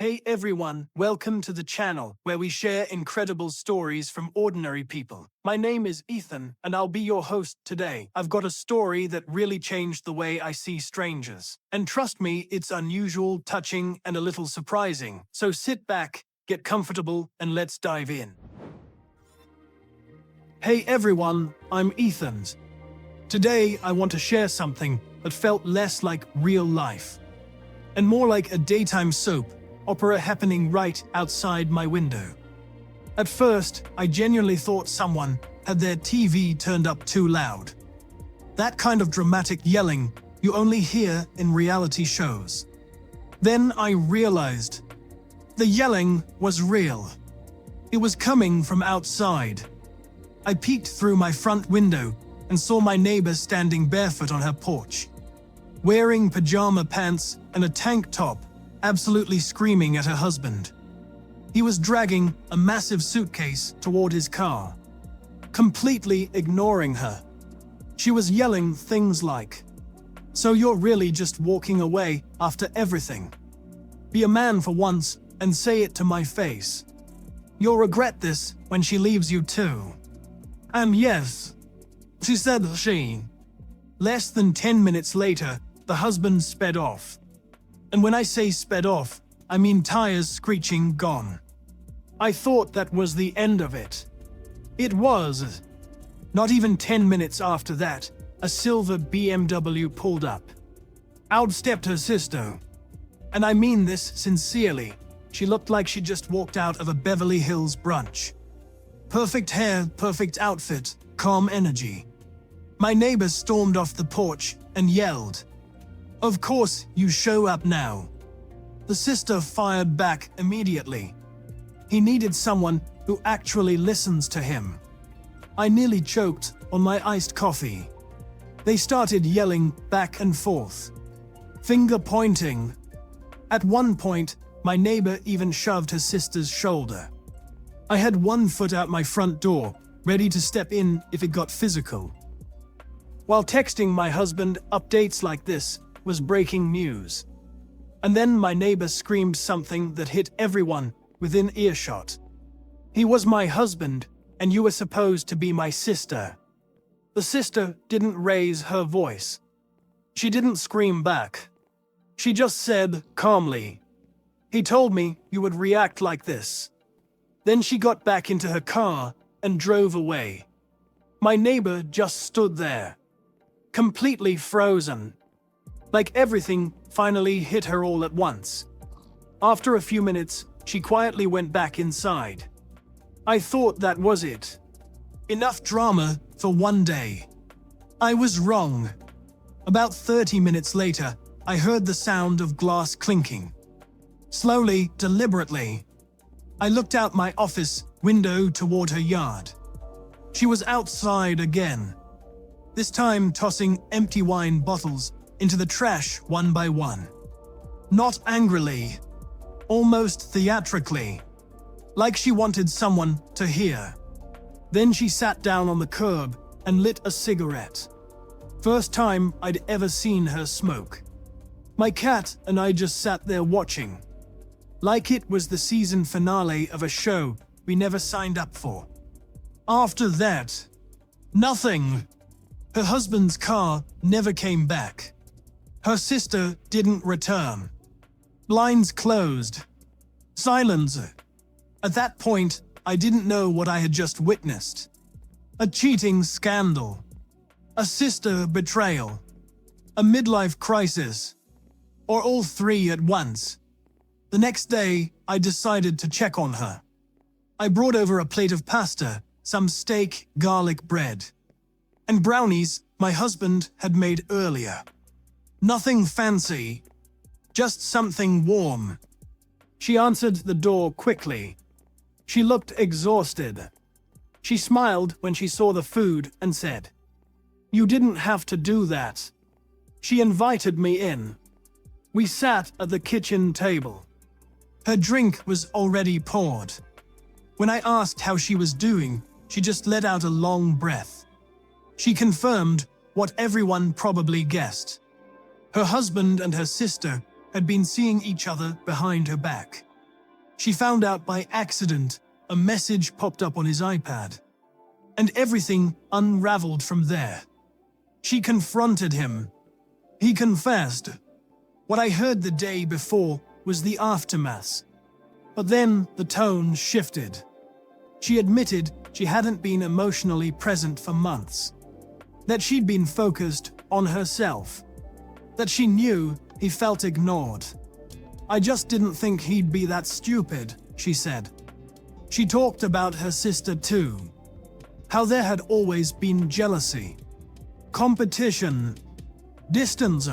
Hey everyone, welcome to the channel where we share incredible stories from ordinary people. My name is Ethan and I'll be your host today. I've got a story that really changed the way I see strangers. And trust me, it's unusual, touching, and a little surprising. So sit back, get comfortable, and let's dive in. Hey everyone, I'm Ethan. Today I want to share something that felt less like real life and more like a daytime soap opera happening right outside my window. At first, I genuinely thought someone had their TV turned up too loud. That kind of dramatic yelling you only hear in reality shows. Then I realized the yelling was real. It was coming from outside. I peeked through my front window and saw my neighbor standing barefoot on her porch, wearing pajama pants and a tank top, absolutely screaming at her husband. He was dragging a massive suitcase toward his car, completely ignoring her. She was yelling things like, "So you're really just walking away after everything? Be a man for once and say it to my face. You'll regret this when she leaves you too." And yes, she said she. Less than 10 minutes later, the husband sped off. And when I say sped off, I mean tires screeching gone. I thought that was the end of it. It was. Not even 10 minutes after that, a silver BMW pulled up. Out stepped her sister. And I mean this sincerely. She looked like she just walked out of a Beverly Hills brunch. Perfect hair, perfect outfit, calm energy. My neighbor stormed off the porch and yelled, "Of course you show up now." The sister fired back immediately. He needed someone who actually listens to him. I nearly choked on my iced coffee. They started yelling back and forth, finger pointing. At one point, my neighbor even shoved her sister's shoulder. I had one foot out my front door, ready to step in if it got physical. While texting my husband, updates like this was breaking news. And then my neighbor screamed something that hit everyone within earshot. He was my husband, and you were supposed to be my sister. The sister didn't raise her voice. She didn't scream back. She just said calmly, "He told me you would react like this." Then she got back into her car and drove away. My neighbor just stood there, completely frozen. Like everything finally hit her all at once. After a few minutes, she quietly went back inside. I thought that was it. Enough drama for one day. I was wrong. About 30 minutes later, I heard the sound of glass clinking. Slowly, deliberately, I looked out my office window toward her yard. She was outside again, this time tossing empty wine bottles into the trash one by one. Not angrily, almost theatrically, like she wanted someone to hear. Then she sat down on the curb and lit a cigarette. First time I'd ever seen her smoke. My cat and I just sat there watching, like it was the season finale of a show we never signed up for. After that, nothing. Her husband's car never came back. Her sister didn't return. Blinds closed. Silence. At that point, I didn't know what I had just witnessed. A cheating scandal. A sister betrayal. A midlife crisis. Or all three at once. The next day, I decided to check on her. I brought over a plate of pasta, some steak, garlic bread, and brownies my husband had made earlier. Nothing fancy, just something warm. She answered the door quickly. She looked exhausted. She smiled when she saw the food and said, "You didn't have to do that." She invited me in. We sat at the kitchen table. Her drink was already poured. When I asked how she was doing, she just let out a long breath. She confirmed what everyone probably guessed. Her husband and her sister had been seeing each other behind her back. She found out by accident. A message popped up on his iPad, and everything unraveled from there. She confronted him. He confessed. What I heard the day before was the aftermath. But then the tone shifted. She admitted she hadn't been emotionally present for months, that she'd been focused on herself, that she knew he felt ignored. I just didn't think he'd be that stupid, she said. She talked about her sister too, how there had always been jealousy, competition, distance.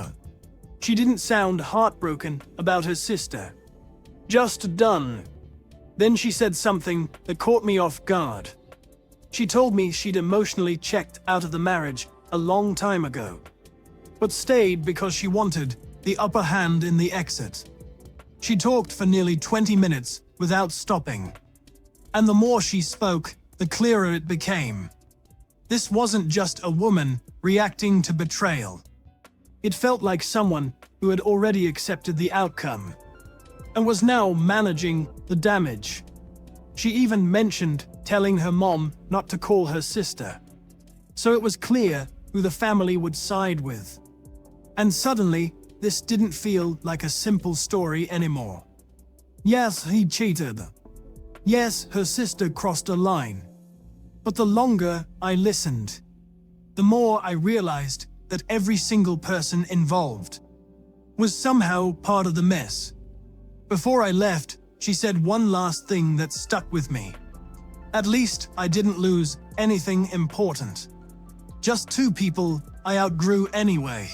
She didn't sound heartbroken about her sister, just done. Then she said something that caught me off guard. She told me she'd emotionally checked out of the marriage a long time ago, but stayed because she wanted the upper hand in the exit. She talked for nearly 20 minutes without stopping, and the more she spoke, the clearer it became. This wasn't just a woman reacting to betrayal. It felt like someone who had already accepted the outcome and was now managing the damage. She even mentioned telling her mom not to call her sister, so it was clear who the family would side with. And suddenly, this didn't feel like a simple story anymore. Yes, he cheated. Yes, her sister crossed a line. But the longer I listened, the more I realized that every single person involved was somehow part of the mess. Before I left, she said one last thing that stuck with me. At least I didn't lose anything important. Just two people I outgrew anyway.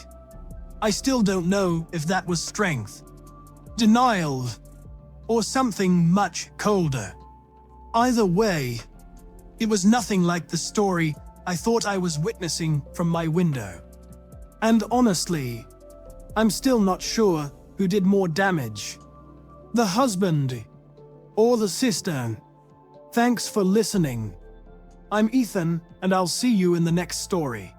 I still don't know if that was strength, denial, or something much colder. Either way, it was nothing like the story I thought I was witnessing from my window. And honestly, I'm still not sure who did more damage, the husband or the sister. Thanks for listening. I'm Ethan, and I'll see you in the next story.